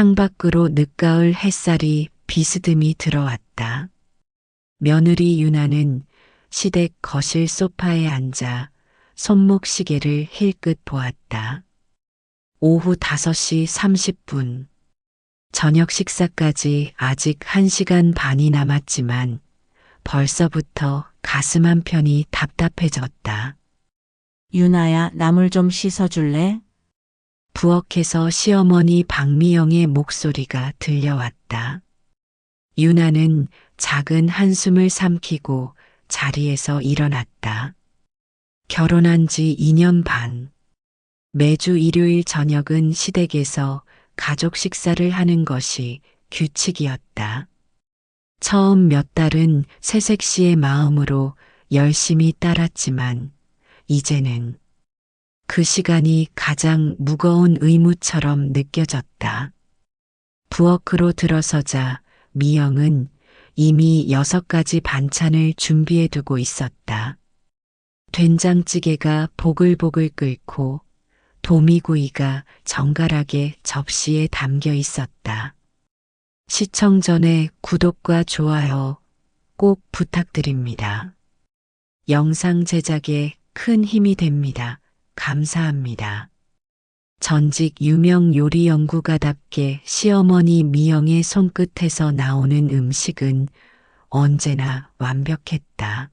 창밖으로 늦가을 햇살이 비스듬히 들어왔다. 며느리 유나는 시댁 거실 소파에 앉아 손목시계를 힐끗 보았다. 오후 5시 30분. 저녁 식사까지 아직 1시간 반이 남았지만 벌써부터 가슴 한편이 답답해졌다. 유나야, 나물 좀 씻어줄래? 부엌에서 시어머니 박미영의 목소리가 들려왔다. 유나는 작은 한숨을 삼키고 자리에서 일어났다. 결혼한 지 2년 반. 매주 일요일 저녁은 시댁에서 가족 식사를 하는 것이 규칙이었다. 처음 몇 달은 새색 씨의 마음으로 열심히 따랐지만 이제는 그 시간이 가장 무거운 의무처럼 느껴졌다. 부엌으로 들어서자 미영은 이미 6가지 반찬을 준비해 두고 있었다. 된장찌개가 보글보글 끓고 도미구이가 정갈하게 접시에 담겨 있었다. 시청 전에 구독과 좋아요 꼭 부탁드립니다. 영상 제작에 큰 힘이 됩니다. 감사합니다. 전직 유명 요리 연구가답게 시어머니 미영의 손끝에서 나오는 음식은 언제나 완벽했다.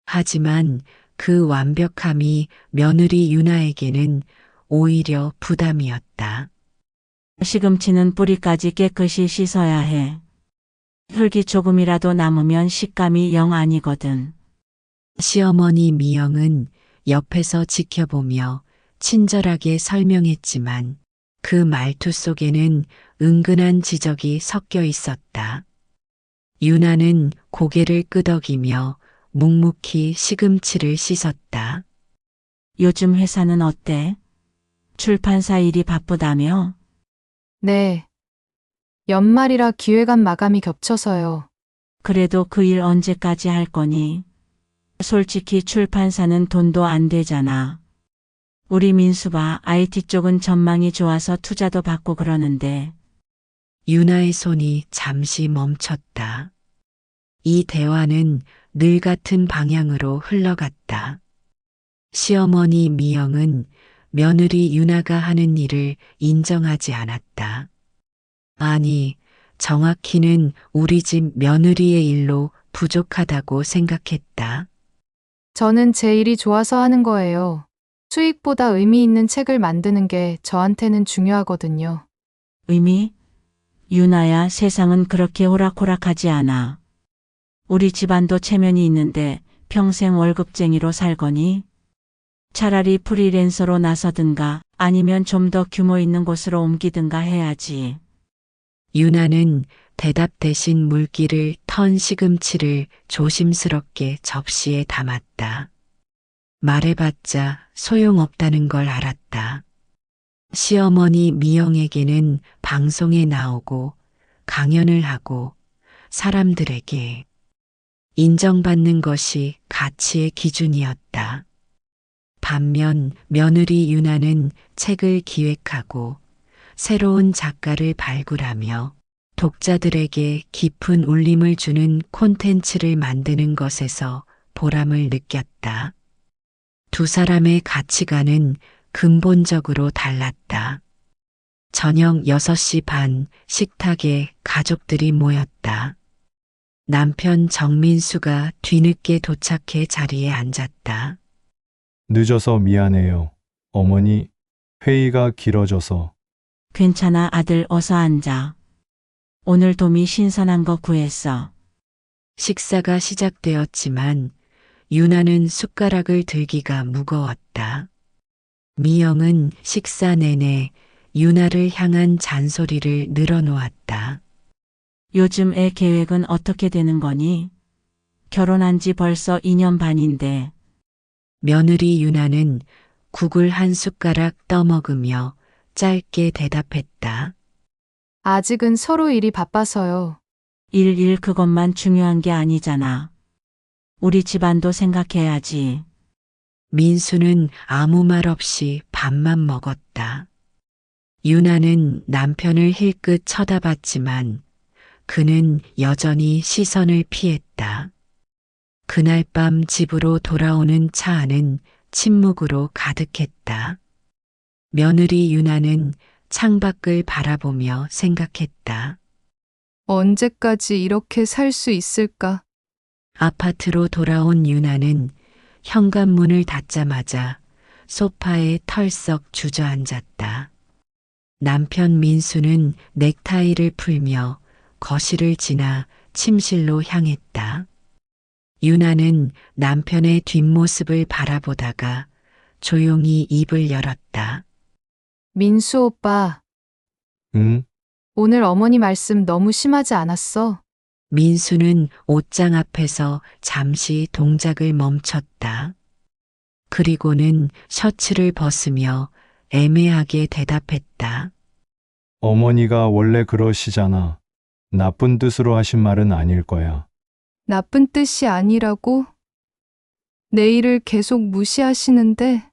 하지만 그 완벽함이 며느리 유나에게는 오히려 부담이었다. 시금치는 뿌리까지 깨끗이 씻어야 해. 흙이 조금이라도 남으면 식감이 영 아니거든. 시어머니 미영은 옆에서 지켜보며 친절하게 설명했지만 그 말투 속에는 은근한 지적이 섞여 있었다. 유나는 고개를 끄덕이며 묵묵히 시금치를 씻었다. 요즘 회사는 어때? 출판사 일이 바쁘다며? 네. 연말이라 기획안 마감이 겹쳐서요. 그래도 그 일 언제까지 할 거니? 솔직히 출판사는 돈도 안 되잖아. 우리 민수가 IT 쪽은 전망이 좋아서 투자도 받고 그러는데. 유나의 손이 잠시 멈췄다. 이 대화는 늘 같은 방향으로 흘러갔다. 시어머니 미영은 며느리 유나가 하는 일을 인정하지 않았다. 아니, 정확히는 우리 집 며느리의 일로 부족하다고 생각했다. 저는 제 일이 좋아서 하는 거예요. 수익보다 의미 있는 책을 만드는 게 저한테는 중요하거든요. 의미? 유나야, 세상은 그렇게 호락호락하지 않아. 우리 집안도 체면이 있는데 평생 월급쟁이로 살거니? 차라리 프리랜서로 나서든가 아니면 좀 더 규모 있는 곳으로 옮기든가 해야지. 유나는 대답 대신 물기를 턴 시금치를 조심스럽게 접시에 담았다. 말해봤자 소용없다는 걸 알았다. 시어머니 미영에게는 방송에 나오고 강연을 하고 사람들에게 인정받는 것이 가치의 기준이었다. 반면 며느리 유나는 책을 기획하고 새로운 작가를 발굴하며 독자들에게 깊은 울림을 주는 콘텐츠를 만드는 것에서 보람을 느꼈다. 두 사람의 가치관은 근본적으로 달랐다. 저녁 6시 반 식탁에 가족들이 모였다. 남편 정민수가 뒤늦게 도착해 자리에 앉았다. 늦어서 미안해요. 어머니, 회의가 길어져서. 괜찮아, 아들, 어서 앉아. 오늘 도미 신선한 거 구했어. 식사가 시작되었지만 유나는 숟가락을 들기가 무거웠다. 미영은 식사 내내 유나를 향한 잔소리를 늘어놓았다. 요즘 애 계획은 어떻게 되는 거니? 결혼한 지 벌써 2년 반인데. 며느리 유나는 국을 한 숟가락 떠먹으며 짧게 대답했다. 아직은 서로 일이 바빠서요. 일 그것만 중요한 게 아니잖아. 우리 집안도 생각해야지. 민수는 아무 말 없이 밥만 먹었다. 유나는 남편을 힐끗 쳐다봤지만 그는 여전히 시선을 피했다. 그날 밤 집으로 돌아오는 차 안은 침묵으로 가득했다. 며느리 유나는 창밖을 바라보며 생각했다. 언제까지 이렇게 살 수 있을까? 아파트로 돌아온 유나는 현관문을 닫자마자 소파에 털썩 주저앉았다. 남편 민수는 넥타이를 풀며 거실을 지나 침실로 향했다. 유나는 남편의 뒷모습을 바라보다가 조용히 입을 열었다. 민수 오빠, 응? 오늘 어머니 말씀 너무 심하지 않았어? 민수는 옷장 앞에서 잠시 동작을 멈췄다. 그리고는 셔츠를 벗으며 애매하게 대답했다. 어머니가 원래 그러시잖아. 나쁜 뜻으로 하신 말은 아닐 거야. 나쁜 뜻이 아니라고? 내 일을 계속 무시하시는데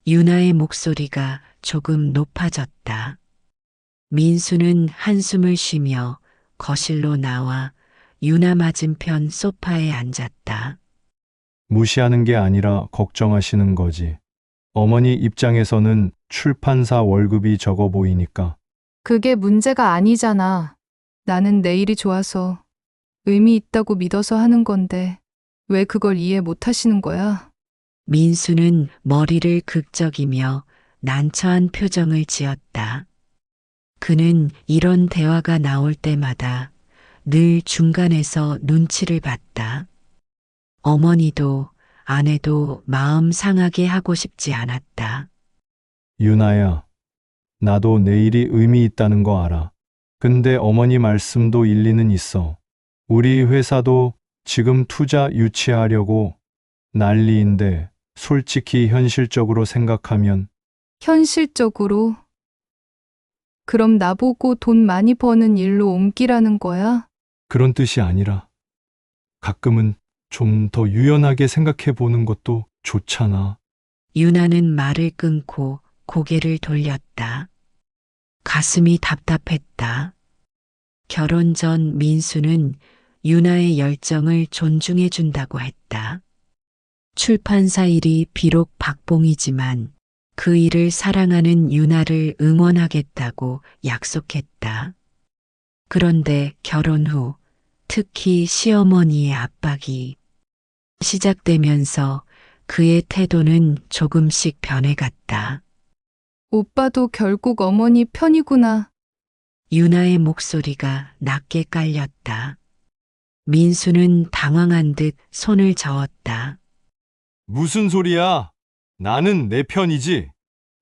유나의 목소리가 조금 높아졌다. 민수는 한숨을 쉬며 거실로 나와 유나 맞은편 소파에 앉았다. 무시하는 게 아니라 걱정하시는 거지. 어머니 입장에서는 출판사 월급이 적어 보이니까. 그게 문제가 아니잖아. 나는 내 일이 좋아서 의미 있다고 믿어서 하는 건데 왜 그걸 이해 못 하시는 거야? 민수는 머리를 극적이며 난처한 표정을 지었다. 그는 이런 대화가 나올 때마다 늘 중간에서 눈치를 봤다. 어머니도 아내도 마음 상하게 하고 싶지 않았다. 유나야, 나도 내 일이 의미 있다는 거 알아. 근데 어머니 말씀도 일리는 있어. 우리 회사도 지금 투자 유치하려고 난리인데 솔직히 현실적으로 생각하면 현실적으로? 그럼 나보고 돈 많이 버는 일로 옮기라는 거야? 그런 뜻이 아니라 가끔은 좀 더 유연하게 생각해 보는 것도 좋잖아. 유나는 말을 끊고 고개를 돌렸다. 가슴이 답답했다. 결혼 전 민수는 유나의 열정을 존중해 준다고 했다. 출판사 일이 비록 박봉이지만 그 일을 사랑하는 유나를 응원하겠다고 약속했다. 그런데 결혼 후 특히 시어머니의 압박이 시작되면서 그의 태도는 조금씩 변해갔다. 오빠도 결국 어머니 편이구나. 유나의 목소리가 낮게 깔렸다. 민수는 당황한 듯 손을 저었다. 무슨 소리야? 나는 내 편이지.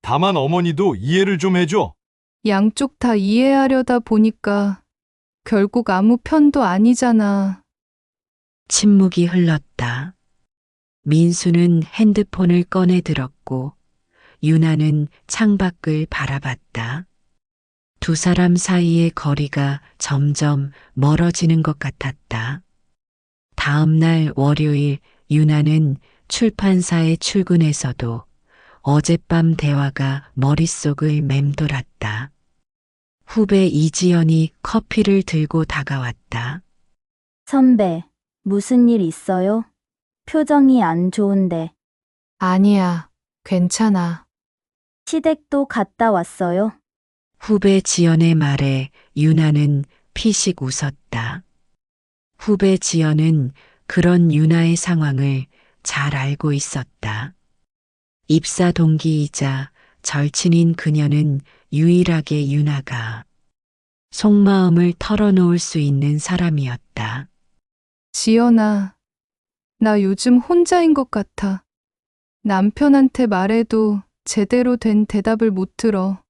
다만 어머니도 이해를 좀 해줘. 양쪽 다 이해하려다 보니까 결국 아무 편도 아니잖아. 침묵이 흘렀다. 민수는 핸드폰을 꺼내 들었고 유나는 창밖을 바라봤다. 두 사람 사이의 거리가 점점 멀어지는 것 같았다. 다음 날 월요일 유나는 출판사에 출근해서도 어젯밤 대화가 머릿속을 맴돌았다. 후배 이지연이 커피를 들고 다가왔다. 선배, 무슨 일 있어요? 표정이 안 좋은데. 아니야, 괜찮아. 시댁도 갔다 왔어요? 후배 지연의 말에 유나는 피식 웃었다. 후배 지연은 그런 유나의 상황을 잘 알고 있었다. 입사 동기이자 절친인 그녀는 유일하게 유나가 속마음을 털어놓을 수 있는 사람이었다. 지연아, 나 요즘 혼자인 것 같아. 남편한테 말해도 제대로 된 대답을 못 들어.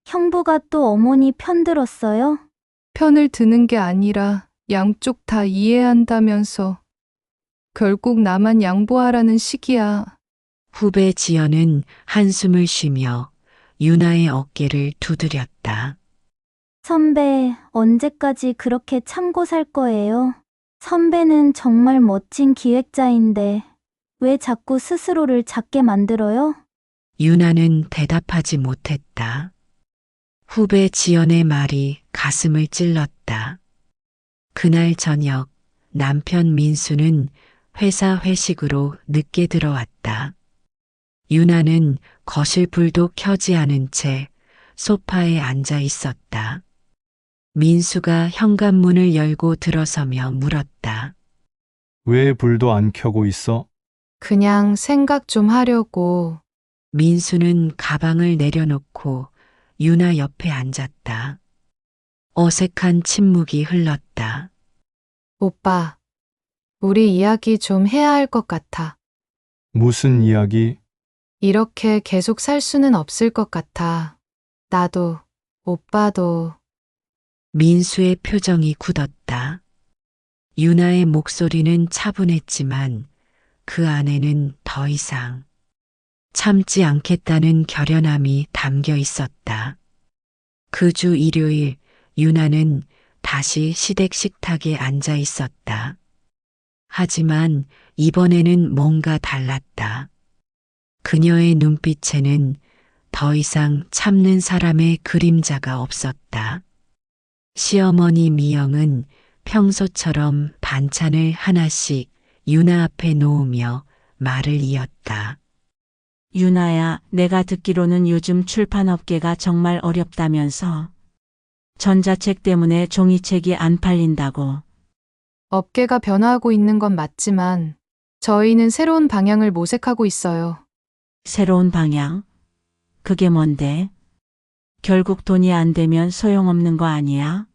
형부가 또 어머니 편 들었어요? 편을 드는 게 아니라 양쪽 다 이해한다면서 결국 나만 양보하라는 식이야. 후배 지연은 한숨을 쉬며 유나의 어깨를 두드렸다. 선배, 언제까지 그렇게 참고 살 거예요? 선배는 정말 멋진 기획자인데 왜 자꾸 스스로를 작게 만들어요? 유나는 대답하지 못했다. 후배 지연의 말이 가슴을 찔렀다. 그날 저녁 남편 민수는 회사 회식으로 늦게 들어왔다. 유나는 거실 불도 켜지 않은 채 소파에 앉아 있었다. 민수가 현관문을 열고 들어서며 물었다. 왜 불도 안 켜고 있어? 그냥 생각 좀 하려고. 민수는 가방을 내려놓고 유나 옆에 앉았다. 어색한 침묵이 흘렀다. 오빠, 우리 이야기 좀 해야 할 것 같아. 무슨 이야기? 이렇게 계속 살 수는 없을 것 같아. 나도, 오빠도. 민수의 표정이 굳었다. 유나의 목소리는 차분했지만 그 안에는 더 이상 참지 않겠다는 결연함이 담겨 있었다. 그 주 일요일 유나는 다시 시댁 식탁에 앉아 있었다. 하지만 이번에는 뭔가 달랐다. 그녀의 눈빛에는 더 이상 참는 사람의 그림자가 없었다. 시어머니 미영은 평소처럼 반찬을 하나씩 유나 앞에 놓으며 말을 이었다. 유나야, 내가 듣기로는 요즘 출판업계가 정말 어렵다면서. 전자책 때문에 종이책이 안 팔린다고. 업계가 변화하고 있는 건 맞지만 저희는 새로운 방향을 모색하고 있어요. 새로운 방향? 그게 뭔데? 결국 돈이 안 되면 소용없는 거 아니야?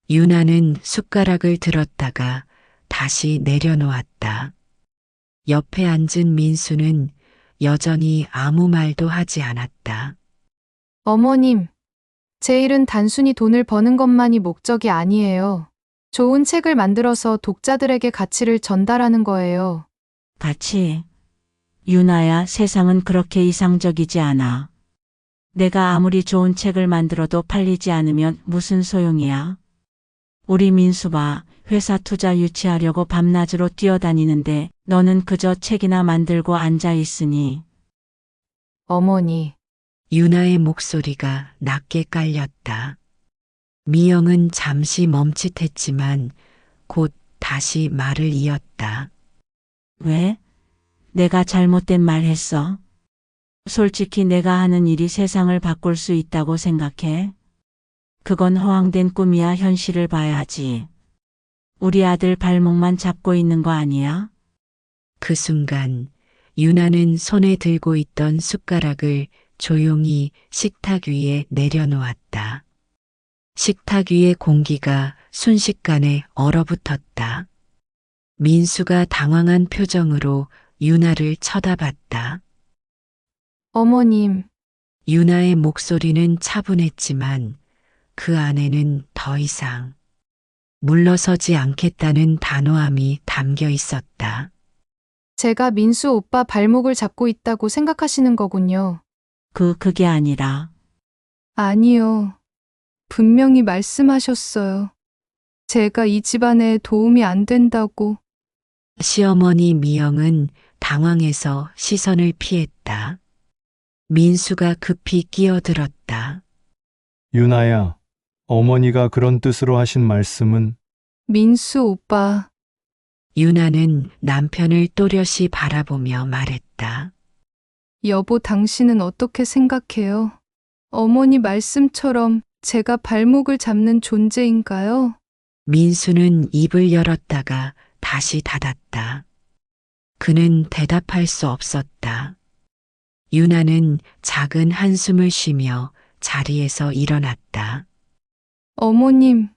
유나는 숟가락을 들었다가 다시 내려놓았다. 옆에 앉은 민수는 여전히 아무 말도 하지 않았다. 어머님, 제 일은 단순히 돈을 버는 것만이 목적이 아니에요. 좋은 책을 만들어서 독자들에게 가치를 전달하는 거예요. 같이. 유나야, 세상은 그렇게 이상적이지 않아. 내가 아무리 좋은 책을 만들어도 팔리지 않으면 무슨 소용이야? 우리 민수 봐, 회사 투자 유치하려고 밤낮으로 뛰어다니는데 너는 그저 책이나 만들고 앉아 있으니. 어머니, 유나의 목소리가 낮게 깔렸다. 미영은 잠시 멈칫했지만 곧 다시 말을 이었다. 왜? 내가 잘못된 말 했어? 솔직히 내가 하는 일이 세상을 바꿀 수 있다고 생각해? 그건 허황된 꿈이야. 현실을 봐야지. 우리 아들 발목만 잡고 있는 거 아니야? 그 순간 유나는 손에 들고 있던 숟가락을 조용히 식탁 위에 내려놓았다. 식탁 위의 공기가 순식간에 얼어붙었다. 민수가 당황한 표정으로 유나를 쳐다봤다. 어머님, 유나의 목소리는 차분했지만 그 안에는 더 이상 물러서지 않겠다는 단호함이 담겨 있었다. 제가 민수 오빠 발목을 잡고 있다고 생각하시는 거군요. 그게 아니라. 아니요. 분명히 말씀하셨어요. 제가 이 집안에 도움이 안 된다고. 시어머니 미영은 당황해서 시선을 피했다. 민수가 급히 끼어들었다. 유나야, 어머니가 그런 뜻으로 하신 말씀은 민수 오빠, 유나는 남편을 또렷이 바라보며 말했다. 여보 당신은 어떻게 생각해요? 어머니 말씀처럼 제가 발목을 잡는 존재인가요? 민수는 입을 열었다가 다시 닫았다. 그는 대답할 수 없었다. 유나는 작은 한숨을 쉬며 자리에서 일어났다. 어머님,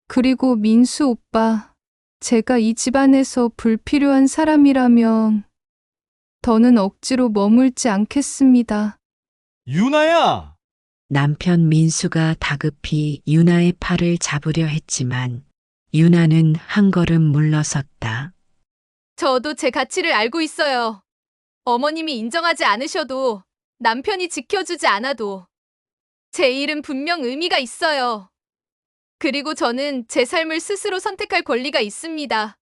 그리고 민수 오빠, 제가 이 집안에서 불필요한 사람이라면 더는 억지로 머물지 않겠습니다. 유나야! 남편 민수가 다급히 유나의 팔을 잡으려 했지만 유나는 한 걸음 물러섰다. 저도 제 가치를 알고 있어요. 어머님이 인정하지 않으셔도 남편이 지켜주지 않아도 제 일은 분명 의미가 있어요. 그리고 저는 제 삶을 스스로 선택할 권리가 있습니다.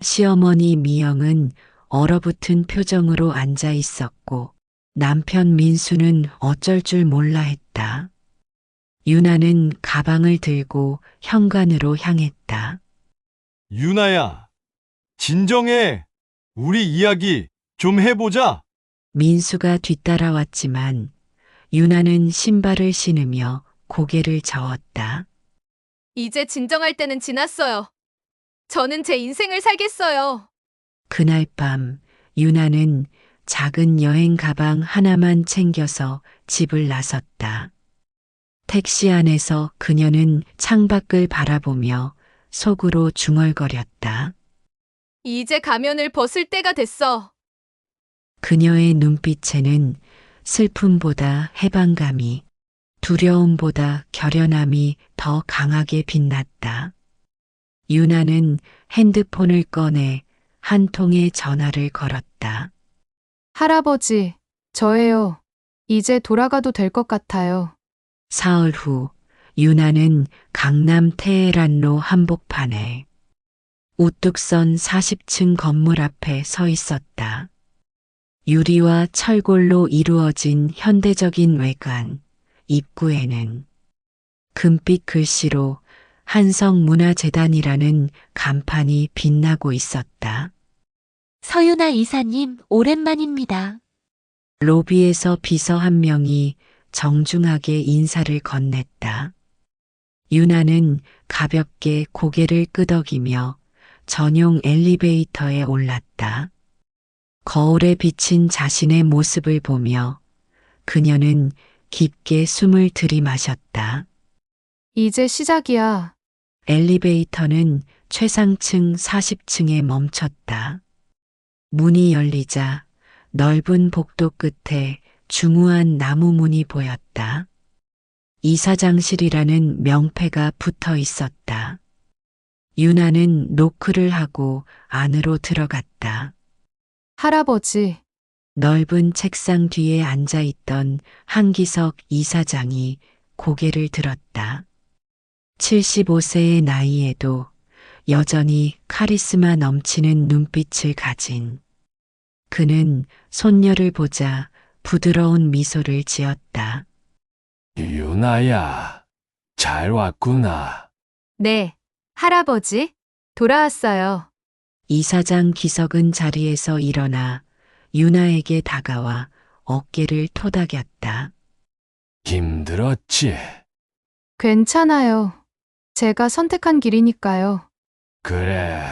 시어머니 미영은 얼어붙은 표정으로 앉아 있었고 남편 민수는 어쩔 줄 몰라 했다. 유나는 가방을 들고 현관으로 향했다. 유나야, 진정해. 우리 이야기 좀 해보자. 민수가 뒤따라왔지만 유나는 신발을 신으며 고개를 저었다. 이제 진정할 때는 지났어요. 저는 제 인생을 살겠어요. 그날 밤 유나는 작은 여행 가방 하나만 챙겨서 집을 나섰다. 택시 안에서 그녀는 창밖을 바라보며 속으로 중얼거렸다. 이제 가면을 벗을 때가 됐어. 그녀의 눈빛에는 슬픔보다 해방감이, 두려움보다 결연함이 더 강하게 빛났다. 유나는 핸드폰을 꺼내 한 통의 전화를 걸었다. 할아버지, 저예요. 이제 돌아가도 될 것 같아요. 사흘 후 유나는 강남 테헤란로 한복판에 우뚝 선 40층 건물 앞에 서 있었다. 유리와 철골로 이루어진 현대적인 외관, 입구에는 금빛 글씨로 한성문화재단이라는 간판이 빛나고 있었다. 서윤아 이사님, 오랜만입니다. 로비에서 비서 한 명이 정중하게 인사를 건넸다. 유나는 가볍게 고개를 끄덕이며 전용 엘리베이터에 올랐다. 거울에 비친 자신의 모습을 보며 그녀는 깊게 숨을 들이마셨다. 이제 시작이야. 엘리베이터는 최상층 40층에 멈췄다. 문이 열리자 넓은 복도 끝에 중후한 나무 문이 보였다. 이사장실이라는 명패가 붙어 있었다. 유나는 노크를 하고 안으로 들어갔다. 할아버지, 넓은 책상 뒤에 앉아 있던 한기석 이사장이 고개를 들었다. 75세의 나이에도 여전히 카리스마 넘치는 눈빛을 가진 그는 손녀를 보자 부드러운 미소를 지었다. 유나야, 잘 왔구나. 네, 할아버지, 돌아왔어요. 이사장 기석은 자리에서 일어나 유나에게 다가와 어깨를 토닥였다. 힘들었지? 괜찮아요. 제가 선택한 길이니까요. 그래.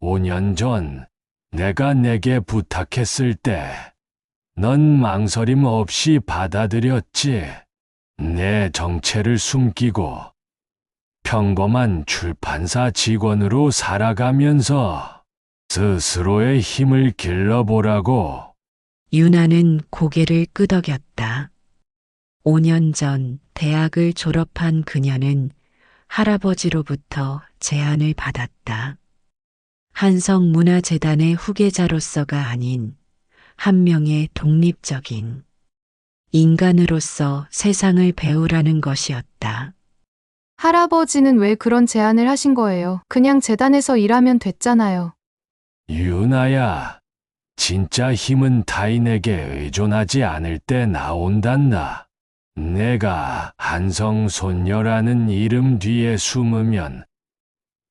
5년 전 내가 내게 부탁했을 때 넌 망설임 없이 받아들였지. 내 정체를 숨기고 평범한 출판사 직원으로 살아가면서 스스로의 힘을 길러보라고. 유나는 고개를 끄덕였다. 5년 전 대학을 졸업한 그녀는 할아버지로부터 제안을 받았다. 한성문화재단의 후계자로서가 아닌 한 명의 독립적인 인간으로서 세상을 배우라는 것이었다. 할아버지는 왜 그런 제안을 하신 거예요? 그냥 재단에서 일하면 됐잖아요. 유나야, 진짜 힘은 타인에게 의존하지 않을 때 나온단다. 내가 한성손녀라는 이름 뒤에 숨으면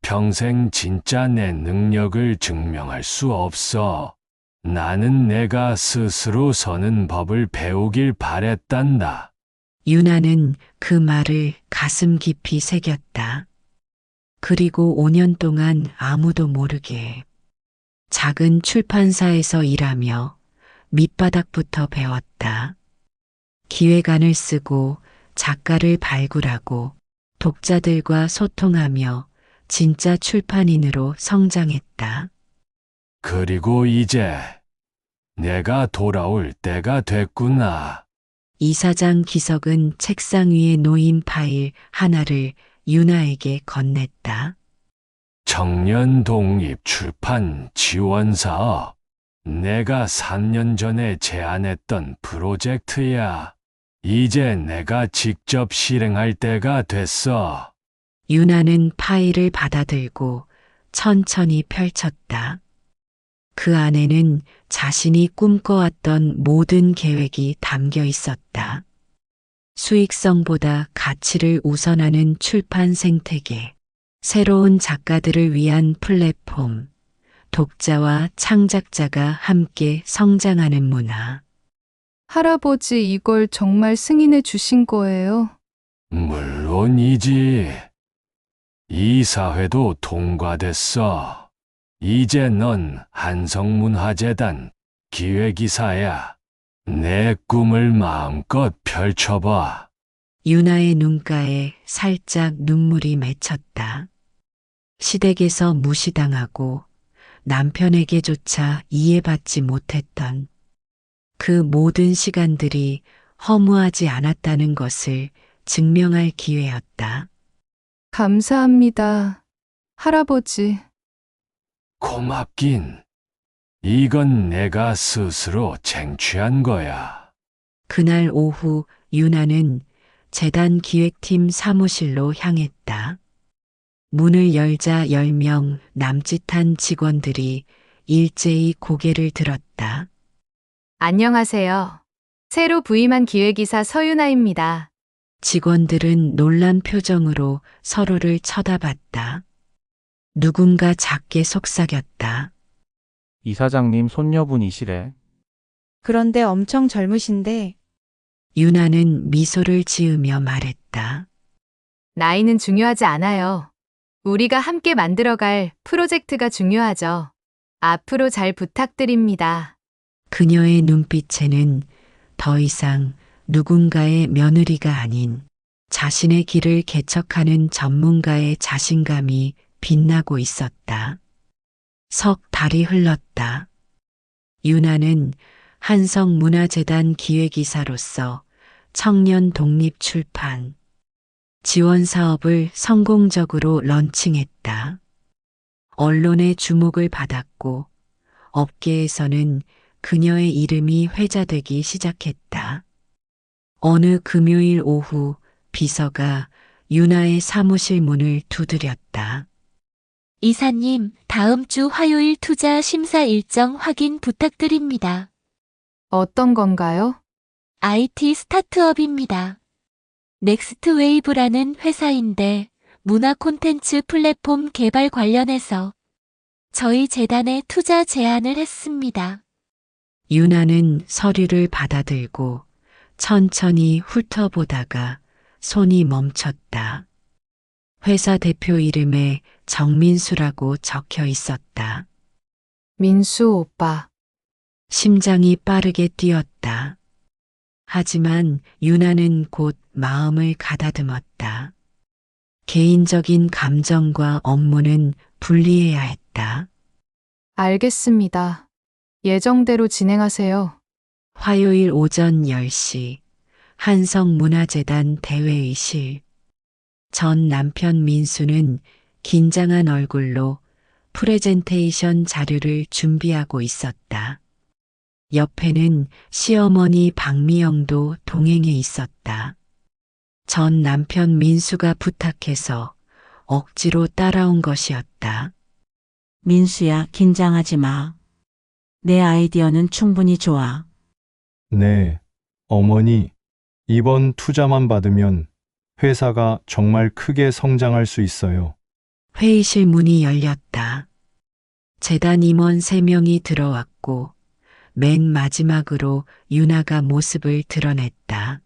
평생 진짜 내 능력을 증명할 수 없어. 나는 내가 스스로 서는 법을 배우길 바랬단다. 유나는 그 말을 가슴 깊이 새겼다. 그리고 5년 동안 아무도 모르게 작은 출판사에서 일하며 밑바닥부터 배웠다. 기획안을 쓰고 작가를 발굴하고 독자들과 소통하며 진짜 출판인으로 성장했다. 그리고 이제 내가 돌아올 때가 됐구나. 이사장 기석은 책상 위에 놓인 파일 하나를 유나에게 건넸다. 청년 독립 출판 지원 사업. 내가 3년 전에 제안했던 프로젝트야. 이제 내가 직접 실행할 때가 됐어. 유나는 파일을 받아들고 천천히 펼쳤다. 그 안에는 자신이 꿈꿔왔던 모든 계획이 담겨 있었다. 수익성보다 가치를 우선하는 출판 생태계, 새로운 작가들을 위한 플랫폼, 독자와 창작자가 함께 성장하는 문화. 할아버지, 이걸 정말 승인해 주신 거예요? 물론이지. 이사회도 통과됐어. 이제 넌 한성문화재단 기획이사야. 내 꿈을 마음껏 펼쳐봐. 유나의 눈가에 살짝 눈물이 맺혔다. 시댁에서 무시당하고 남편에게조차 이해받지 못했던 그 모든 시간들이 허무하지 않았다는 것을 증명할 기회였다. 감사합니다. 할아버지. 고맙긴. 이건 내가 스스로 쟁취한 거야. 그날 오후 유나는 재단 기획팀 사무실로 향했다. 문을 열자 10명 남짓한 직원들이 일제히 고개를 들었다. 안녕하세요. 새로 부임한 기획이사 서유나입니다. 직원들은 놀란 표정으로 서로를 쳐다봤다. 누군가 작게 속삭였다. 이사장님 손녀분이시래. 그런데 엄청 젊으신데. 유나는 미소를 지으며 말했다. 나이는 중요하지 않아요. 우리가 함께 만들어갈 프로젝트가 중요하죠. 앞으로 잘 부탁드립니다. 그녀의 눈빛에는 더 이상 누군가의 며느리가 아닌 자신의 길을 개척하는 전문가의 자신감이 빛나고 있었다. 석 달이 흘렀다. 유나는 한성문화재단 기획이사로서 청년 독립 출판 지원 사업을 성공적으로 런칭했다. 언론의 주목을 받았고 업계에서는 그녀의 이름이 회자되기 시작했다. 어느 금요일 오후 비서가 유나의 사무실 문을 두드렸다. 이사님, 다음 주 화요일 투자 심사 일정 확인 부탁드립니다. 어떤 건가요? IT 스타트업입니다. 넥스트 웨이브라는 회사인데 문화 콘텐츠 플랫폼 개발 관련해서 저희 재단에 투자 제안을 했습니다. 유나는 서류를 받아들고 천천히 훑어보다가 손이 멈췄다. 회사 대표 이름에 정민수라고 적혀 있었다. 민수 오빠. 심장이 빠르게 뛰었다. 하지만 유나는 곧 마음을 가다듬었다. 개인적인 감정과 업무는 분리해야 했다. 알겠습니다. 예정대로 진행하세요. 화요일 오전 10시 한성문화재단 대회의실. 전 남편 민수는 긴장한 얼굴로 프레젠테이션 자료를 준비하고 있었다. 옆에는 시어머니 박미영도 동행해 있었다. 전 남편 민수가 부탁해서 억지로 따라온 것이었다. 민수야, 긴장하지 마. 내 아이디어는 충분히 좋아. 네, 어머니, 이번 투자만 받으면 회사가 정말 크게 성장할 수 있어요. 회의실 문이 열렸다. 재단 임원 3명이 들어왔고 맨 마지막으로 유나가 모습을 드러냈다.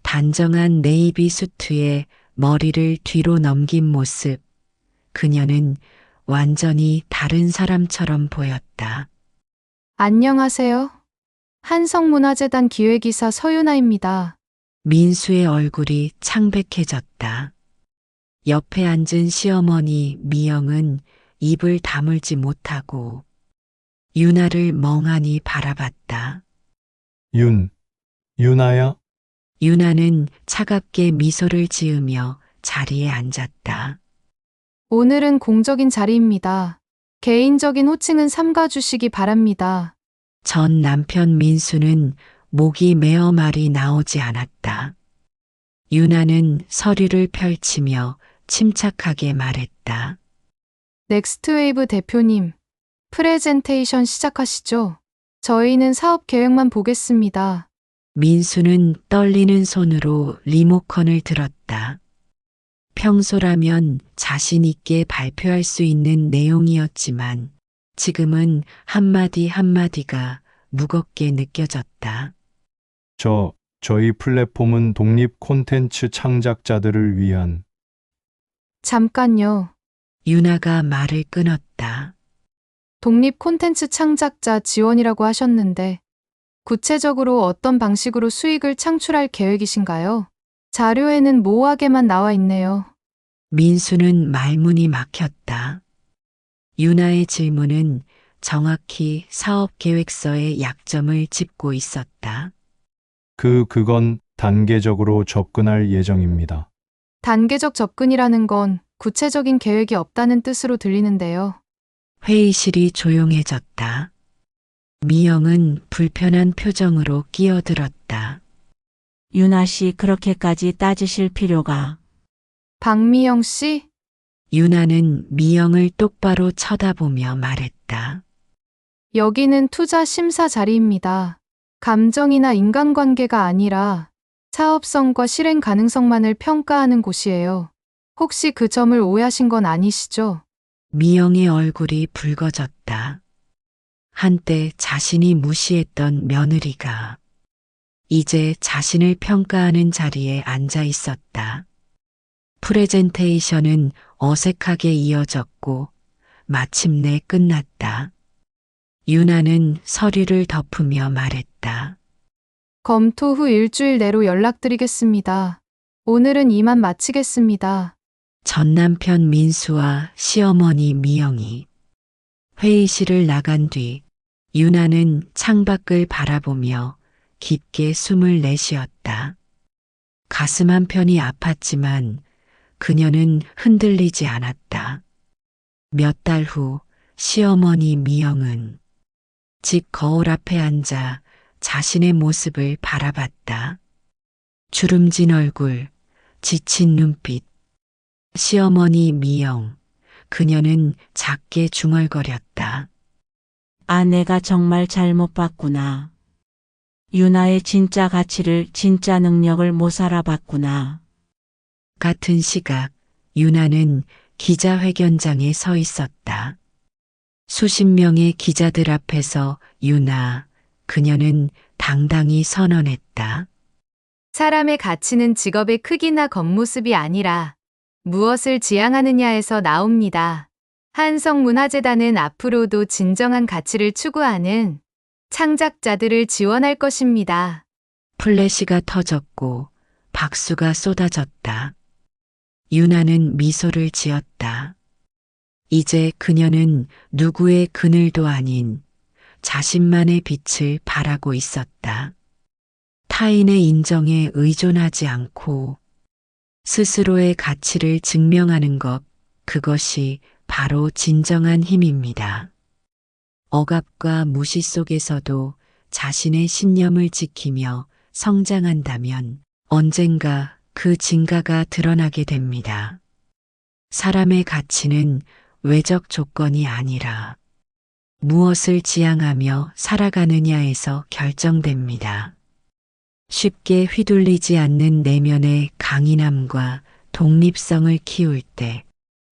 단정한 네이비 수트에 머리를 뒤로 넘긴 모습. 그녀는 완전히 다른 사람처럼 보였다. 안녕하세요. 한성문화재단 기획이사 서유나입니다. 민수의 얼굴이 창백해졌다. 옆에 앉은 시어머니 미영은 입을 다물지 못하고 유나를 멍하니 바라봤다. 유나야? 유나는 차갑게 미소를 지으며 자리에 앉았다. 오늘은 공적인 자리입니다. 개인적인 호칭은 삼가주시기 바랍니다. 전 남편 민수는 목이 메어 말이 나오지 않았다. 유나는 서류를 펼치며 침착하게 말했다. 넥스트웨이브 대표님, 프레젠테이션 시작하시죠. 저희는 사업 계획만 보겠습니다. 민수는 떨리는 손으로 리모컨을 들었다. 평소라면 자신 있게 발표할 수 있는 내용이었지만 지금은 한마디 한마디가 무겁게 느껴졌다. 저희 플랫폼은 독립 콘텐츠 창작자들을 위한 잠깐요. 유나가 말을 끊었다. 독립 콘텐츠 창작자 지원이라고 하셨는데 구체적으로 어떤 방식으로 수익을 창출할 계획이신가요? 자료에는 모호하게만 나와 있네요. 민수는 말문이 막혔다. 유나의 질문은 정확히 사업 계획서의 약점을 짚고 있었다. 그건 단계적으로 접근할 예정입니다. 단계적 접근이라는 건 구체적인 계획이 없다는 뜻으로 들리는데요. 회의실이 조용해졌다. 미영은 불편한 표정으로 끼어들었다. 유나 씨 그렇게까지 따지실 필요가. 박미영 씨? 유나는 미영을 똑바로 쳐다보며 말했다. 여기는 투자 심사 자리입니다. 감정이나 인간관계가 아니라 사업성과 실행 가능성만을 평가하는 곳이에요. 혹시 그 점을 오해하신 건 아니시죠? 미영의 얼굴이 붉어졌다. 한때 자신이 무시했던 며느리가 이제 자신을 평가하는 자리에 앉아 있었다. 프레젠테이션은 어색하게 이어졌고 마침내 끝났다. 유나는 서류를 덮으며 말했다. 검토 후 일주일 내로 연락드리겠습니다. 오늘은 이만 마치겠습니다. 전 남편 민수와 시어머니 미영이 회의실을 나간 뒤 유나는 창밖을 바라보며 깊게 숨을 내쉬었다. 가슴 한편이 아팠지만 그녀는 흔들리지 않았다. 몇 달 후 시어머니 미영은 집 거울 앞에 앉아 자신의 모습을 바라봤다. 주름진 얼굴, 지친 눈빛. 시어머니 미영, 그녀는 작게 중얼거렸다. 아, 내가 정말 잘못 봤구나. 유나의 진짜 가치를, 진짜 능력을 못 알아봤구나. 같은 시각 유나는 기자회견장에 서 있었다. 수십 명의 기자들 앞에서 유나, 그녀는 당당히 선언했다. 사람의 가치는 직업의 크기나 겉모습이 아니라 무엇을 지향하느냐에서 나옵니다. 한성문화재단은 앞으로도 진정한 가치를 추구하는 창작자들을 지원할 것입니다. 플래시가 터졌고 박수가 쏟아졌다. 유나는 미소를 지었다. 이제 그녀는 누구의 그늘도 아닌 자신만의 빛을 발하고 있었다. 타인의 인정에 의존하지 않고 스스로의 가치를 증명하는 것, 그것이 바로 진정한 힘입니다. 억압과 무시 속에서도 자신의 신념을 지키며 성장한다면 언젠가 그 진가가 드러나게 됩니다. 사람의 가치는 외적 조건이 아니라 무엇을 지향하며 살아가느냐에서 결정됩니다. 쉽게 휘둘리지 않는 내면의 강인함과 독립성을 키울 때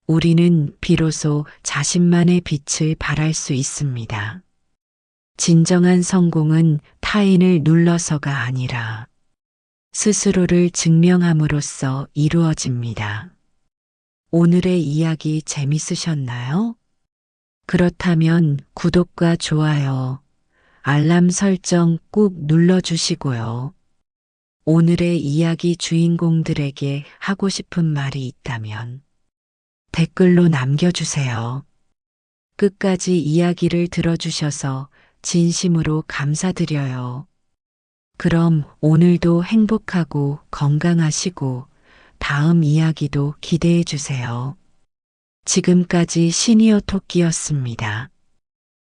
우리는 비로소 자신만의 빛을 발할 수 있습니다. 진정한 성공은 타인을 눌러서가 아니라 스스로를 증명함으로써 이루어집니다. 오늘의 이야기 재밌으셨나요? 그렇다면 구독과 좋아요, 알람 설정 꾹 눌러주시고요. 오늘의 이야기 주인공들에게 하고 싶은 말이 있다면 댓글로 남겨주세요. 끝까지 이야기를 들어주셔서 진심으로 감사드려요. 그럼 오늘도 행복하고 건강하시고 다음 이야기도 기대해 주세요. 지금까지 시니어 토끼였습니다.